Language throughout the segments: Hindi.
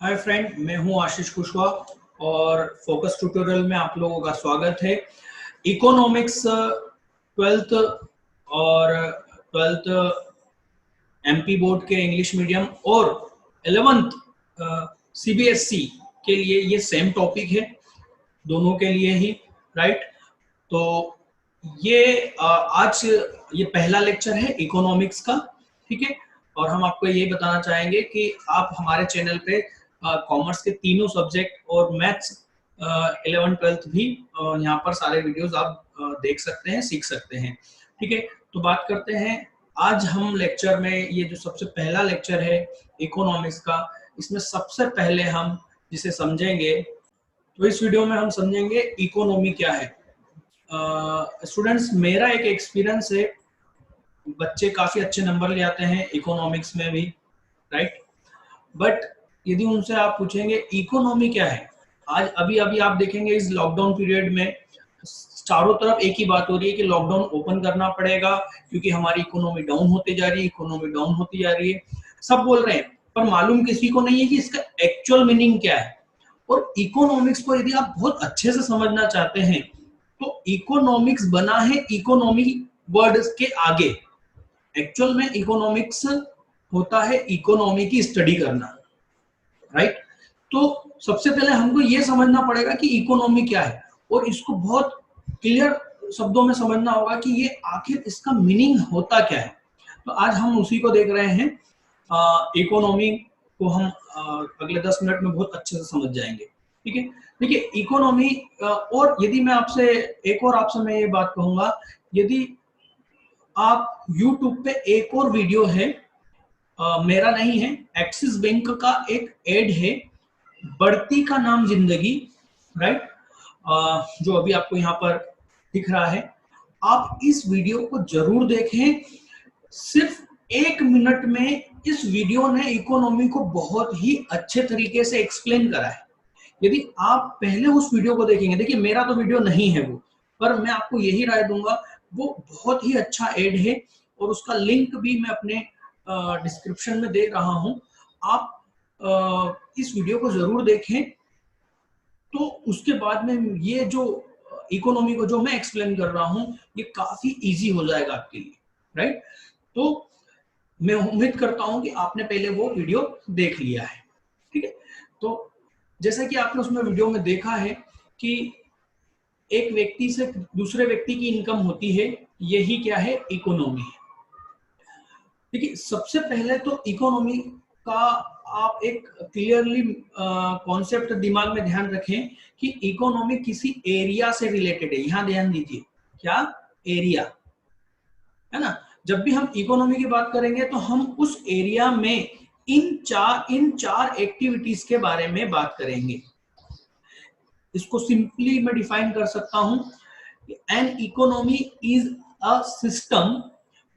हाय फ्रेंड, मैं हूं आशीष कुशवाहा और फोकस ट्यूटोरियल में आप लोगों का स्वागत है। इकोनॉमिक्स 12th और 12th एमपी बोर्ड के इंग्लिश मीडियम और 11th सीबीएसई के लिए ये सेम टॉपिक है, दोनों के लिए ही, राइट। तो ये आज ये पहला लेक्चर है इकोनॉमिक्स का, ठीक है। और हम आपको ये बताना चाहेंगे कि आप हमारे चैनल पे कॉमर्स के तीनों सब्जेक्ट और मैथ्स 11th-12th भी यहाँ पर सारे वीडियोस आप देख सकते हैं, सीख सकते हैं, ठीक है। तो बात करते हैं आज हम लेक्चर में, ये जो सबसे पहला लेक्चर है इकोनॉमिक्स का, इसमें सबसे पहले हम जिसे समझेंगे, तो इस वीडियो में हम समझेंगे इकोनॉमी क्या है। स्टूडेंट्स, मेरा एक एक्सपीरियंस है, बच्चे काफी अच्छे नंबर ले आते हैं इकोनॉमिक्स में भी, राइट। बट यदि उनसे आप पूछेंगे इकोनॉमी क्या है, आज अभी अभी आप देखेंगे इस लॉकडाउन पीरियड में चारों तरफ एक ही बात हो रही है कि लॉकडाउन ओपन करना पड़ेगा क्योंकि हमारी इकोनॉमी डाउन होती जा रही है, इकोनॉमी डाउन होती जा रही है, सब बोल रहे हैं, पर मालूम किसी को नहीं है कि इसका एक्चुअल मीनिंग क्या है। और इकोनॉमिक्स को यदि आप बहुत अच्छे से समझना चाहते हैं तो इकोनॉमिक्स बना है इकोनॉमी वर्ड के आगे। एक्चुअल में इकोनॉमिक्स होता है इकोनॉमी की स्टडी करना, राइट। तो सबसे पहले हमको ये समझना पड़ेगा कि इकोनॉमी क्या है और इसको बहुत क्लियर शब्दों में समझना होगा कि ये आखिर इसका मीनिंग होता क्या है। तो आज हम उसी को देख रहे हैं। इकोनॉमी को हम अगले 10 मिनट में बहुत अच्छे से समझ जाएंगे, ठीक है। देखिए इकोनॉमी, और यदि मैं आपसे एक और आपसे मैं ये बात कहूंगा, यदि आप YouTube पे एक और वीडियो है, मेरा नहीं है, एक्सिस बैंक का एक एड है, बढ़ती का नाम जिंदगी, राइट, जो अभी आपको यहाँ पर दिख रहा है। आप इस वीडियो को जरूर देखें। सिर्फ 1 मिनट में इस वीडियो ने इकोनॉमी को बहुत ही अच्छे तरीके से एक्सप्लेन करा है। यदि आप पहले उस वीडियो को देखेंगे, देखिए मेरा तो वीडियो नहीं है वो, पर मैं आपको यही राय दूंगा, वो बहुत ही अच्छा एड है और उसका लिंक भी मैं अपने डिस्क्रिप्शन में दे रहा हूं। आप इस वीडियो को जरूर देखें, तो उसके बाद में ये जो इकोनॉमी को जो मैं एक्सप्लेन कर रहा हूं ये काफी इजी हो जाएगा आपके लिए, राइट। तो मैं उम्मीद करता हूं कि आपने पहले वो वीडियो देख लिया है, ठीक है। तो जैसा कि आपने उसमें वीडियो में देखा है कि एक व्यक्ति से दूसरे व्यक्ति की इनकम होती है, यही क्या है, इकोनॉमी है। देखिए सबसे पहले तो इकोनॉमी का आप एक क्लियरली कॉन्सेप्ट दिमाग में ध्यान रखें कि इकोनॉमी किसी एरिया से रिलेटेड है। यहां ध्यान दीजिए, क्या, एरिया, है ना। जब भी हम इकोनॉमी की बात करेंगे तो हम उस एरिया में इन चार एक्टिविटीज के बारे में बात करेंगे। इसको सिंपली मैं डिफाइन कर सकता हूं, an economy is a system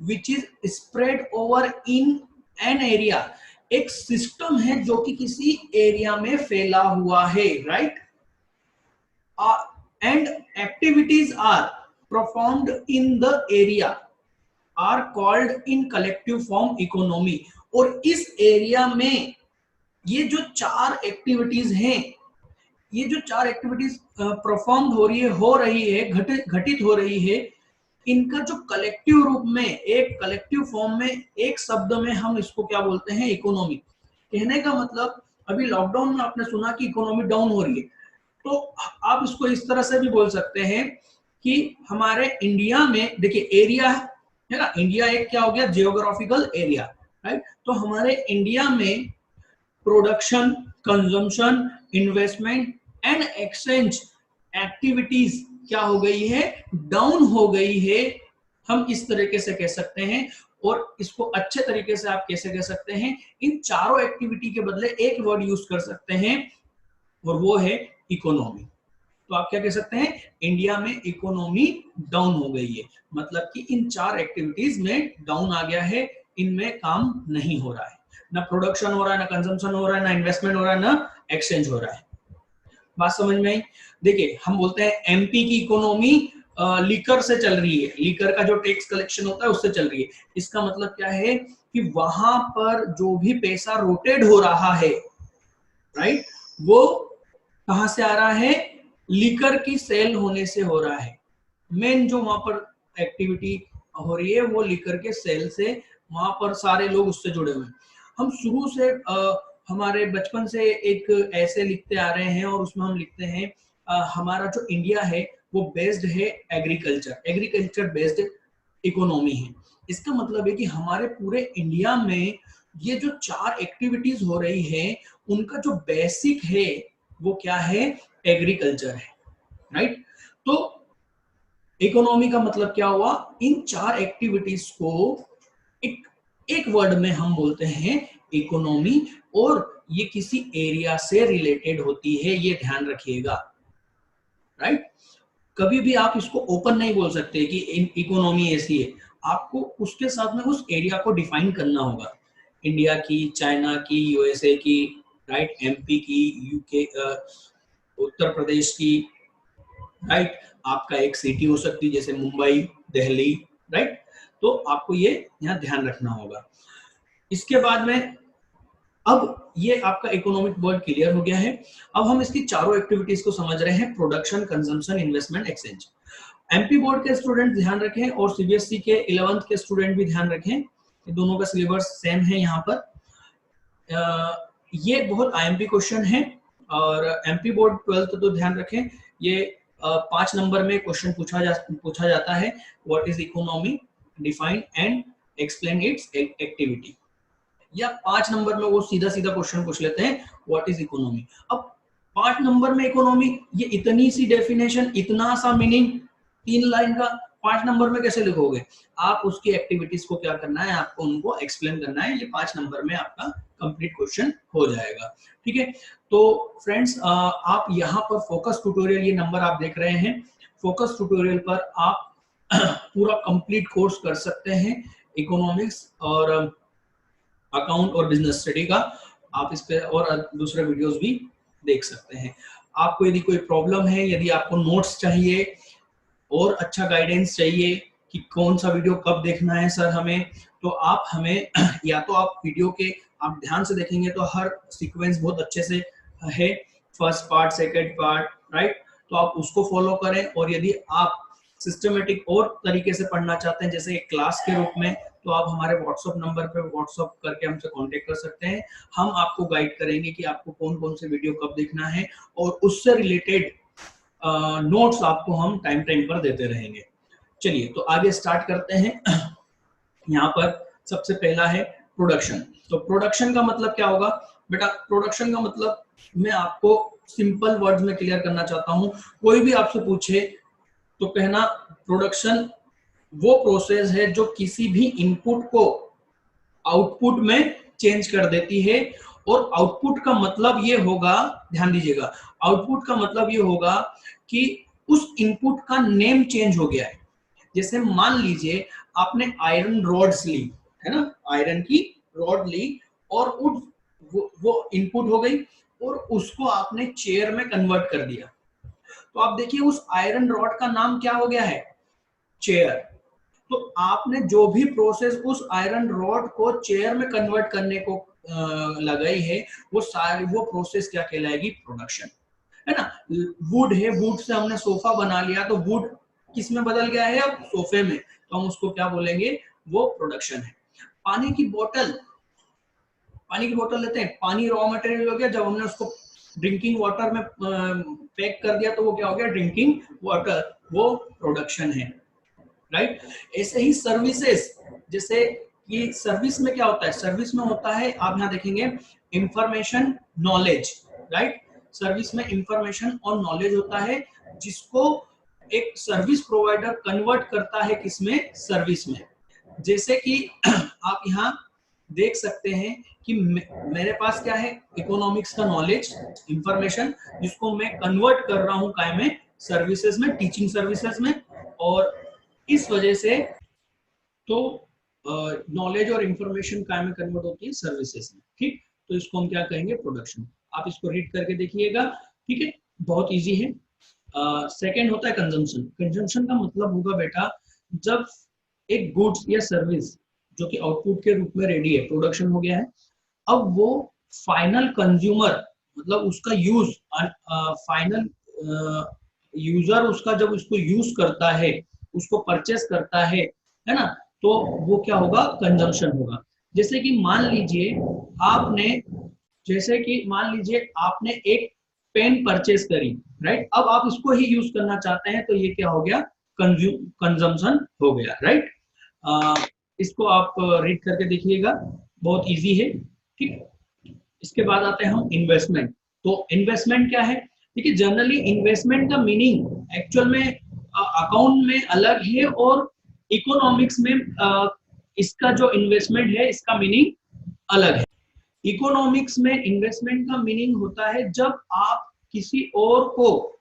which is spread over in an area. एक सिस्टम है जो कि किसी एरिया में फैला हुआ है, right. And activities are performed in the area are called in collective form economy. और इस एरिया में ये जो 4 एक्टिविटीज हैं, ये जो 4 एक्टिविटीज परफॉर्म हो रही है, घटित हो रही है, इनका जो कलेक्टिव रूप में, एक कलेक्टिव फॉर्म में, एक शब्द में हम इसको क्या बोलते हैं, इकोनॉमी। कहने का मतलब, अभी लॉकडाउन में आपने सुना कि इकोनॉमी डाउन हो रही है, तो आप इसको इस तरह से भी बोल सकते हैं कि हमारे इंडिया में, देखिए एरिया है ना, इंडिया एक क्या हो गया, जियोग्राफिकल एरिया, राइट। तो हमारे इंडिया में production, consumption, investment and exchange activities क्या हो गई है, डाउन हो गई है, हम इस तरीके से कह सकते हैं। और इसको अच्छे तरीके से आप कैसे कह सकते हैं, इन चारों एक्टिविटी के बदले एक वर्ड यूज कर सकते हैं और वो है इकोनॉमी। तो आप क्या कह सकते हैं, इंडिया में इकोनॉमी डाउन हो गई है, मतलब कि इन 4 एक्टिविटीज में डाउन आ गया है, इनमें काम नहीं हो रहा है, ना प्रोडक्शन हो रहा है, ना कंजम्पशन हो रहा है, ना इन्वेस्टमेंट हो रहा है, ना एक्सचेंज हो रहा है। बात समझ में आई। देखिए हम बोलते हैं एमपी की इकोनॉमी लीकर से चल रही है, लीकर का जो टैक्स कलेक्शन होता है उससे चल रही है। इसका मतलब क्या है कि वहां पर जो भी पैसा रोटेट हो रहा है, राइट, वो कहां से आ रहा है, लिकर की सेल होने से हो रहा है। मेन जो वहां पर एक्टिविटी हो रही है वो लिकर के सेल से, वहां पर सारे लोग उससे जुड़े हुए हैं। हम शुरू से हमारे बचपन से एक ऐसे लिखते आ रहे हैं और उसमें हम लिखते हैं हमारा जो इंडिया है वो बेस्ड है एग्रीकल्चर बेस्ड इकोनॉमी है। इसका मतलब है कि हमारे पूरे इंडिया में ये जो 4 एक्टिविटीज हो रही है उनका जो बेसिक है वो क्या है, एग्रीकल्चर है, राइट। तो इकोनॉमी का मतलब क्या हुआ, इन 4 एक्टिविटीज को एक वर्ड में हम बोलते हैं इकोनॉमी, और ये किसी एरिया से रिलेटेड होती है, ये ध्यान रखिएगा, राइट। कभी भी आप इसको ओपन नहीं बोल सकते कि इकोनॉमी ऐसी है, आपको उसके साथ में उस एरिया को डिफाइन करना होगा, इंडिया की, चाइना की, यूएसए की, राइट, एमपी की, यूके, उत्तर प्रदेश की, राइट। आपका एक सिटी हो सकती है जैसे मुंबई, दिल्ली, राइट। तो आपको ये यहाँ ध्यान रखना होगा। इसके बाद में अब ये आपका इकोनॉमिक वर्ड क्लियर हो गया है। अब हम इसकी चारों एक्टिविटीज को समझ रहे हैं, production, consumption, investment, exchange. MP board के स्टूडेंट ध्यान रखें और सीबीएसई के 11th के स्टूडेंट भी ध्यान रखें, ये दोनों का सिलेबस सेम है यहाँ पर। ये बहुत आईएमपी क्वेश्चन है, और एमपी बोर्ड 12th तो ध्यान रखें, ये 5 नंबर में क्वेश्चन पूछा जाता है, what is economy, define and explain it's activity. या 5 नंबर में वो सीधा सीधा क्वेश्चन पूछ लेते हैं, व्हाट इज इकोनॉमी। अब 5 नंबर में इकोनॉमी, ये इतनी सी डेफिनेशन, इतना सा मीनिंग, 3 लाइन का 5 नंबर में कैसे लिखोगे। आप उसकी एक्टिविटीज को क्या करना है, आपको उनको एक्सप्लेन करना है, ये 5 नंबर में आपका कंप्लीट क्वेश्चन हो जाएगा, ठीक है। तो फ्रेंड्स, आप यहाँ पर फोकस ट्यूटोरियल, ये नंबर आप देख रहे हैं, फोकस ट्यूटोरियल पर आप पूरा कंप्लीट कोर्स कर सकते हैं इकोनॉमिक्स और अकाउंट और बिजनेस स्टडी का। आप इस पे और दूसरे वीडियोस भी देख सकते हैं। आपको यदि कोई प्रॉब्लम है, यदि आपको नोट्स चाहिए और अच्छा गाइडेंस चाहिए कि कौन सा वीडियो कब देखना है सर हमें, तो आप हमें या तो आप वीडियो के आप ध्यान से देखेंगे तो हर सीक्वेंस बहुत अच्छे से है, first part, second part, right, तो आप उसको फॉलो करें। और यदि आप सिस्टमेटिक और तरीके से पढ़ना चाहते हैं जैसे एक क्लास के रूप में, तो आप हमारे व्हाट्सएप नंबर पे व्हाट्सएप करके हमसे कांटेक्ट कर सकते हैं। हम आपको गाइड करेंगे कि आपको कौन कौन से वीडियो कब देखना है, और उससे रिलेटेड नोट्स आपको हम टाइम पर देते रहेंगे। चलिए तो आगे स्टार्ट करते हैं। यहाँ पर सबसे पहला है प्रोडक्शन। तो प्रोडक्शन का मतलब क्या होगा बेटा, प्रोडक्शन का मतलब मैं आपको सिंपल वर्ड्स में क्लियर करना चाहता हूँ। कोई भी आपसे पूछे तो कहना प्रोडक्शन वो प्रोसेस है जो किसी भी इनपुट को आउटपुट में चेंज कर देती है। और आउटपुट का मतलब ये होगा, ध्यान दीजिएगा, आउटपुट का मतलब ये होगा कि उस इनपुट का नेम चेंज हो गया है। जैसे मान लीजिए आपने आयरन रॉड्स ली, है ना, आयरन की रॉड ली और वो इनपुट हो गई और उसको आपने चेयर में कन्वर्ट कर दिया। तो आप देखिए उस आयरन रॉड का नाम क्या हो गया है, चेयर। तो आपने जो भी प्रोसेस उस आयरन रॉड को चेयर में कन्वर्ट करने को लगाई है, वो प्रोसेस क्या कहलाएगी, प्रोडक्शन, है ना। वुड है, वुड से हमने सोफा बना लिया, तो वुड किस में बदल गया है, अब सोफे में, तो हम उसको क्या बोलेंगे, वो प्रोडक्शन है। पानी की बोतल लेते हैं, पानी रॉ मटेरियल हो गया, जब हमने उसको ड्रिंकिंग वाटर में पैक कर दिया तो वो क्या हो गया, ड्रिंकिंग वाटर, वो प्रोडक्शन है, राइट। ऐसे ही सर्विसेज, जैसे कि सर्विस में क्या होता है, सर्विस में होता है, आप यहाँ देखेंगे इंफॉर्मेशन, नॉलेज, राइट। सर्विस में इंफॉर्मेशन और नॉलेज होता है, जिसको एक सर्विस प्रोवाइडर कन्वर्ट करता है किसमें, सर्विस में। जैसे कि आप यहाँ देख सकते हैं कि मेरे पास क्या है, इकोनॉमिक्स का नॉलेज, इंफॉर्मेशन, जिसको मैं कन्वर्ट कर रहा हूँ काय में, सर्विसेज में, टीचिंग सर्विसेज में। और इस वजह से तो नॉलेज और इंफॉर्मेशन काय में कन्वर्ट होती है, सर्विसेज में, ठीक। तो इसको हम क्या कहेंगे, प्रोडक्शन। आप इसको रीड करके देखिएगा, ठीक है, बहुत इजी है। सेकंड होता है कंजम्पशन। कंजम्पशन का मतलब होगा बेटा, जब एक गुड्स या सर्विस जो कि आउटपुट के रूप में रेडी है, प्रोडक्शन हो गया है, अब वो फाइनल कंज्यूमर मतलब उसका यूज फाइनल यूजर उसका जब उसको यूज करता है, उसको परचेस करता है ना, तो वो क्या होगा, कंजम्पशन होगा। जैसे कि मान लीजिए आपने एक पेन परचेस करी, राइट, अब आप इसको ही यूज करना चाहते हैं, तो ये क्या हो गया, कंजम्पशन हो गया, राइट। इसको आप रीड करके देखिएगा, बहुत इजी है, ठीक। इसके बाद आते हैं हम इन्वेस्टमेंट। तो इन्वेस्टमेंट क्या है, देखिए जनरली इन्वेस्टमेंट का मीनिंग एक्चुअल में अकाउंट में अलग है, और इकोनॉमिक्स में इसका जो इन्वेस्टमेंट है इसका मीनिंग अलग है। इकोनॉमिक्स में इन्वेस्टमेंट का मीनिंग होता है जब आप किसी और को,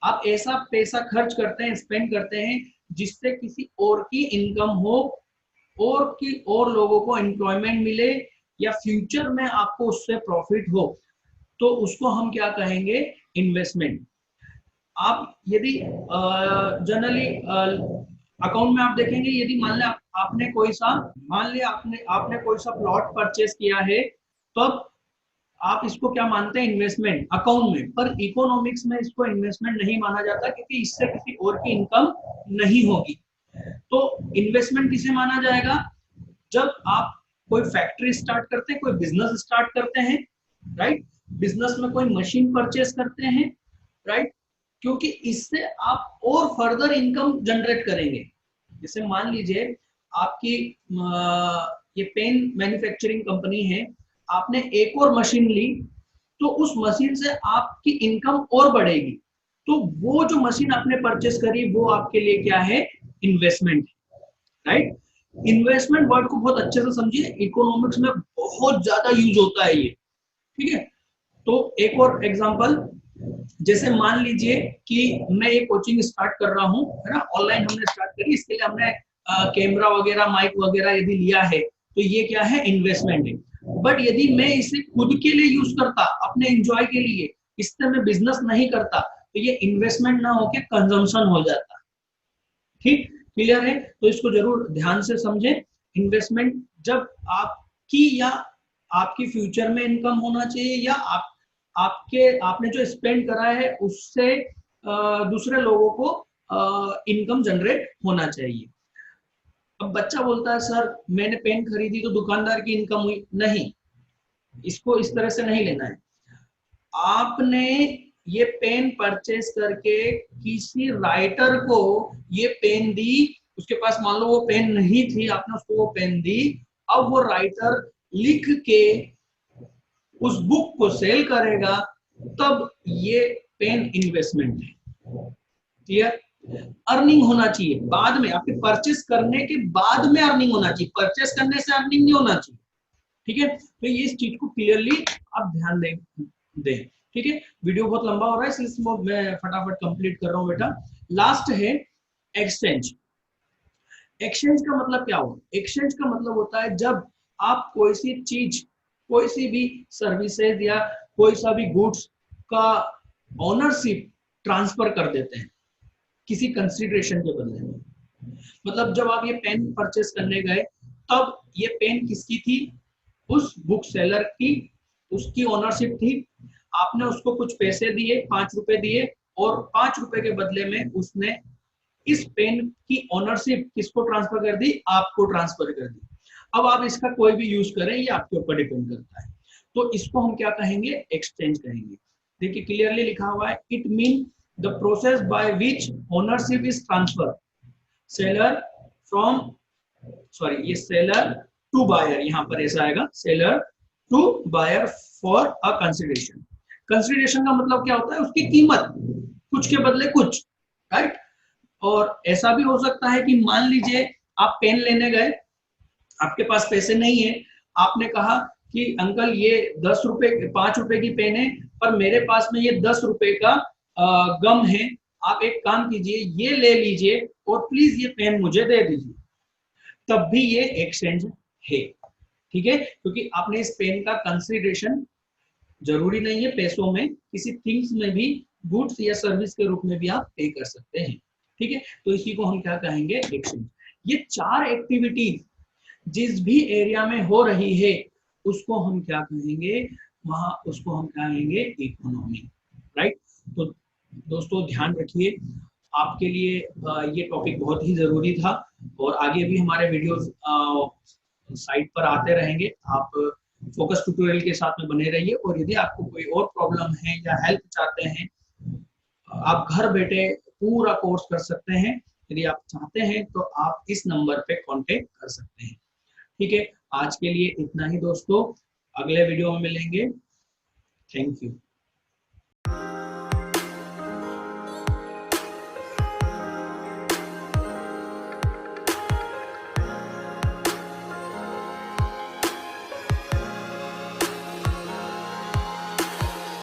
आप ऐसा पैसा खर्च करते हैं, स्पेंड करते हैं, जिससे किसी और की इनकम हो, और लोगों को एम्प्लॉयमेंट मिले, या फ्यूचर में आपको उससे प्रॉफिट हो, तो उसको हम क्या कहेंगे, इन्वेस्टमेंट। आप यदि जनरली अकाउंट में आप देखेंगे, यदि मान लिया आपने कोई सा प्लॉट परचेस किया है, तब आप इसको क्या मानते हैं, इन्वेस्टमेंट अकाउंट में। पर इकोनॉमिक्स में इसको इन्वेस्टमेंट नहीं माना जाता, क्योंकि इससे किसी और की इनकम नहीं होगी। तो इन्वेस्टमेंट किसे माना जाएगा, जब आप कोई फैक्ट्री स्टार्ट करते हैं, कोई बिजनेस स्टार्ट करते हैं, राइट, बिजनेस में कोई मशीन परचेस करते हैं, राइट, क्योंकि इससे आप और फर्दर इनकम जनरेट करेंगे। जैसे मान लीजिए आपकी ये पेन मैन्युफैक्चरिंग कंपनी है, आपने एक और मशीन ली, तो उस मशीन से आपकी इनकम और बढ़ेगी, तो वो जो मशीन आपने परचेस करी वो आपके लिए क्या है, इन्वेस्टमेंट, राइट। इन्वेस्टमेंट वर्ड को बहुत अच्छे से समझिए, इकोनॉमिक्स में बहुत ज्यादा यूज होता है ये, ठीक है। तो एक और एग्जांपल, जैसे मान लीजिए कि मैं एक कोचिंग स्टार्ट कर रहा हूँ, है ना, ऑनलाइन हमने स्टार्ट करी, इसके लिए हमने कैमरा वगैरह, माइक वगैरह यदि लिया है, तो ये क्या है, इन्वेस्टमेंट है। बट यदि मैं इसे खुद के लिए यूज करता, अपने एंजॉय के लिए, इससे मैं बिजनेस नहीं करता, तो ये इन्वेस्टमेंट ना होके कंजम्पशन हो जाता, ठीक, क्लियर है। तो इसको जरूर ध्यान से समझें। इन्वेस्टमेंट जब आपकी या आपकी फ्यूचर में इनकम होना चाहिए, या आपने जो स्पेंड करा है उससे दूसरे लोगों को इनकम जनरेट होना चाहिए। अब बच्चा बोलता है, सर मैंने पेन खरीदी तो दुकानदार की इनकम हुई, नहीं, इसको इस तरह से नहीं लेना है। आपने ये पेन परचेस करके किसी राइटर को ये पेन दी, उसके पास मान लो वो पेन नहीं थी, आपने उसको वो पेन दी, अब वो राइटर लिख के उस बुक को सेल करेगा, तब ये पेन इन्वेस्टमेंट है, क्लियर। अर्निंग होना चाहिए बाद में, आपके परचेस करने के बाद में अर्निंग होना चाहिए, परचेस करने से अर्निंग नहीं होना चाहिए, ठीक है। तो ये इस चीज को क्लियरली आप ध्यान दें, ठीक है। वीडियो बहुत लंबा हो रहा है, इसलिए मैं फटाफट कंप्लीट कर रहा हूं बेटा। लास्ट है एक्सचेंज। एक्सचेंज का मतलब क्या होगा, एक्सचेंज का मतलब होता है जब आप कोई सी चीज, कोई सी भी सर्विसेज या कोई सा भी गुड्स का ओनरशिप ट्रांसफर कर देते हैं किसी कंसीडरेशन के बदले में। मतलब जब आप ये पेन परचेस करने गए, तब ये पेन किसकी थी, उस बुक सेलर की, उसकी ओनरशिप थी। आपने उसको कुछ पैसे दिए, 5 रुपए दिए, और 5 रुपए के बदले में उसने इस पेन की ओनरशिप किसको ट्रांसफर कर दी, आपको ट्रांसफर कर दी। अब आप इसका कोई भी यूज करें, ये आपके ऊपर डिपेंड करता है। तो इसको हम क्या कहेंगे, एक्सचेंज कहेंगे। देखिए क्लियरली लिखा हुआ है, it mean the process by which ownership is transfer seller from, sorry ये सेलर टू बायर, यहां पर ऐसा आएगा, seller to buyer for a consideration. Consideration का मतलब क्या होता है, उसकी कीमत, कुछ के बदले कुछ, राइट। और ऐसा भी हो सकता है कि मान लीजिए आप पेन लेने गए, आपके पास पैसे नहीं है, आपने कहा कि अंकल ये 10 रुपए 5 रुपए की पेन है, पर मेरे पास में ये 10 रुपए का गम है, आप एक काम कीजिए, ये ले लीजिए और प्लीज ये पेन मुझे दे दीजिए, तब भी ये एक्सचेंज है, ठीक है। क्योंकि आपने इस पेन का कंसिडरेशन, जरूरी नहीं है पैसों में, किसी थिंग्स में भी, गुड्स या सर्विस के रूप में भी आप पे कर सकते हैं, ठीक है। तो इसी को हम क्या कहेंगे, एक्सचेंज। ये 4 एक्टिविटीज जिस भी एरिया में हो रही है, उसको हम क्या कहेंगे, वहां उसको हम कहेंगे इकोनॉमी, राइट। तो दोस्तों ध्यान रखिए, आपके लिए ये टॉपिक बहुत ही जरूरी था और आगे भी हमारे वीडियोस साइट पर आते रहेंगे। आप फोकस ट्यूटोरियल के साथ में बने रहिए और यदि आपको कोई और प्रॉब्लम है या हेल्प चाहते हैं, आप घर बैठे पूरा कोर्स कर सकते हैं। यदि आप चाहते हैं तो आप इस नंबर पे कांटेक्ट कर सकते हैं। ठीक है, आज के लिए इतना ही दोस्तों, अगले वीडियो में मिलेंगे। Thank you.